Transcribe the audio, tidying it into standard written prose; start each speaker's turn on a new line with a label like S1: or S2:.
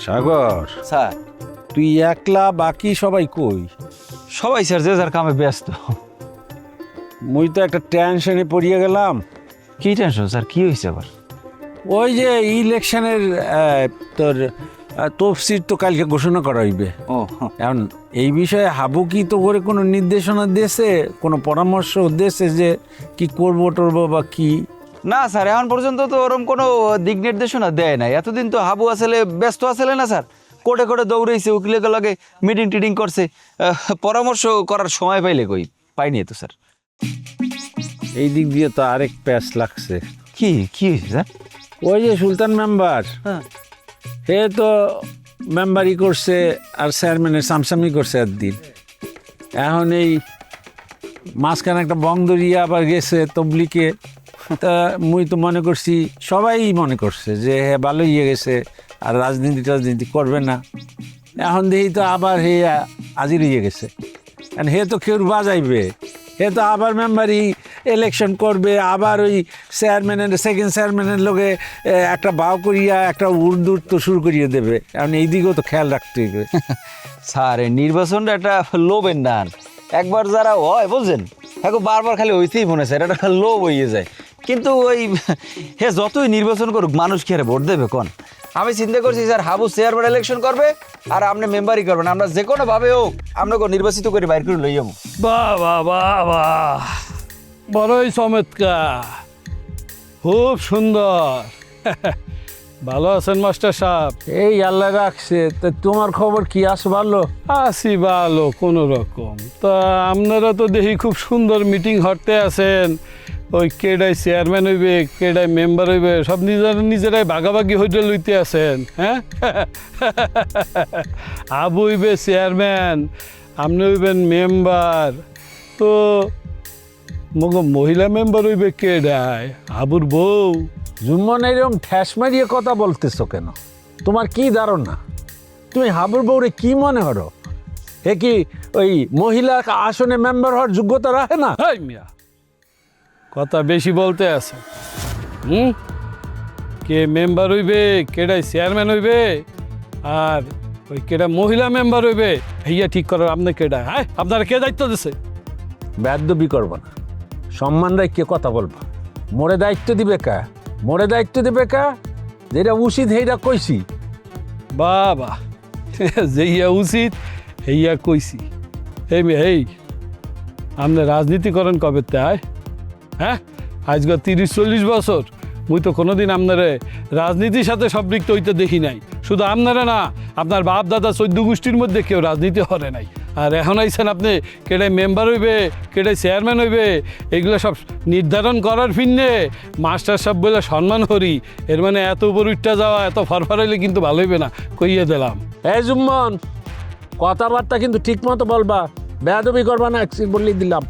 S1: সাগর,
S2: sir
S1: তুই একলা, বাকি সবাই কই?
S2: সবাই স্যার যে যার কামে ব্যস্ত।
S1: মুই তো একটা টেনশনে পড়িয়ে গেলাম।
S2: কি টেনশন স্যার, কি হয়েছে আবার?
S1: ওই যে ইলেকশনের তোর তফসিল তো কালকে ঘোষণা করা হইবে।
S2: ও
S1: এখন এই বিষয়ে হাবু কি তো করে কোনো নির্দেশনা দিয়েছে, কোনো পরামর্শ দিয়েছে যে কি করবো টরবো বা কি?
S2: না স্যার, এখন পর্যন্ত তো ওরকম কোনো দিক নির্দেশনা দেয় নাই। এতদিন তো হাবু আসলে ব্যস্ত আসলে না স্যার, কোর্টে কোর্টে দৌড়াইছে, উকিলের লগে মিটিং টিটিং করছে। পরামর্শ করার সময় পাইলে কই পাইনি তো স্যার।
S1: এই দিক দিয়ে তো আরেক প্যাচ লাগছে।
S2: কি কি হয়েছে স্যার?
S1: ওই যে সুলতান মেম্বার,
S2: হ্যাঁ
S1: হে তো মেম্বারি করছে আর চেয়ারম্যানের সামসামি করছে একদিন। এখন এই মাঝখানে একটা বং দরিয়া আবার গেছে তবলিকে। তা মুই তো মনে করছি, সবাই মনে করছে যে হে ভালো ইয়ে গেছে আর রাজনীতি করবে না। এখন দেখি তো আবার হে আজির ইয়ে গেছে। এখন হে তো কেউ বাজাইবে, হে তো আবার মেম্বারি ইলেকশন করবে, আবার ওই চেয়ারম্যানের সেকেন্ড চেয়ারম্যানের লোকে একটা বাও করিয়া একটা উর্দুর তো শুরু করিয়ে দেবে। এখন এই দিকেও তো খেয়াল রাখতে হবে।
S2: স্যার, এই নির্বাচনটা একটা লোভের দান। একবার যারা হয় বুঝছেন, হ্যাঁ বারবার খালি হইতেই মনে হয়, এটা একটা লোভ হয়ে যায়। কিন্তু ওই হে যতই নির্বাচন করুক, মানুষ কি আর ভোট দেবে কোন? আমি চিন্তা করছি স্যার, হাবু চেয়ারম্যান ইলেকশন করবে আর আপনি মেম্বারই করবেন। আমরা যে কোনো ভাবে হোক আপনাকে নির্বাচিত করে বাইর করে লই যাবো।
S3: বাহ বাহ বাহ বাহ, বড়ই চমৎকার, খুব সুন্দর। ভালো আছেন মাস্টার সাহেব?
S1: এই আল্লাহ রাখছে। তা তোমার খবর কি, আছো ভালো?
S3: আছি ভালো কোনো রকম। তা আপনারা তো দেখি খুব সুন্দর মিটিং হতে আছেন। ওই কেডাই চেয়ারম্যান হইবে, কেডাই মেম্বার হইবে, সব নিজেরাই ভাগাভাগি হইতে লইতে আছেন। হ্যাঁ, আবু হইবে চেয়ারম্যান, আপনি হইবেন মেম্বার। তো মহিলা মেম্বার হইবে কেডাই? আবুর বউ।
S1: জুম্মন এরকম ঠ্যাস মারিয়ে কথা বলতেছো কেন? তোমার কি ধারণা? তুমি হাবুর বউরে কি মনে করো? এ কি ওই মহিলা আসনে মেম্বার হওয়ার যোগ্যতা রাখে না?
S3: হাই মিয়া, কথা বেশি বলতে আছে। কে মেম্বার হইবে, কেডাই চেয়ারম্যান হইবে, আর ওই কেডা মহিলা মেম্বার হইবে, হইয়া ঠিক করার আপনি কেডা? হ্যাঁ, আপনারা কে দায়িত্ব দিছে?
S1: বেয়াদবি করবো না, সম্মান রাখিয়ে কথা বলবা। মোরে দায়িত্ব দিবে কা? মোরে দায়িত্ব দিবে কা? যেটা উচিত সেইটা কইছি।
S3: বাবা, যেইয়া উচিত হইয়া কইছি। এই মেয়ে, এই আপনি রাজনীতি করেন কবে তাই? হ্যাঁ, আজকে 30-40 বছর মুই তো কোনোদিন আপনারে রাজনীতির সাথে সম্পৃক্ত হইতে দেখি নাই। শুধু আপনারা না, আপনার বাপ দাদা 14 গোষ্ঠীর মধ্যে কেউ রাজনীতি হরে নাই। আর এখন আইছেন আপনি কেডাই মেম্বার হইবে, কেডাই চেয়ারম্যান হইবে, এগুলো সব নির্ধারণ করার ফিরনে মাস্টার সাহেব বলে সম্মান করি। এর মানে এত উপর উঠটা যাওয়া, এত ফরফরাইলে কিন্তু ভালো হইবে না, কইয়ে দিলাম।
S1: এই জুম্মন, কথাবার্তা কিন্তু ঠিক মতো বলবা, বেয়াদবি করবা না, বললেই দিলাম।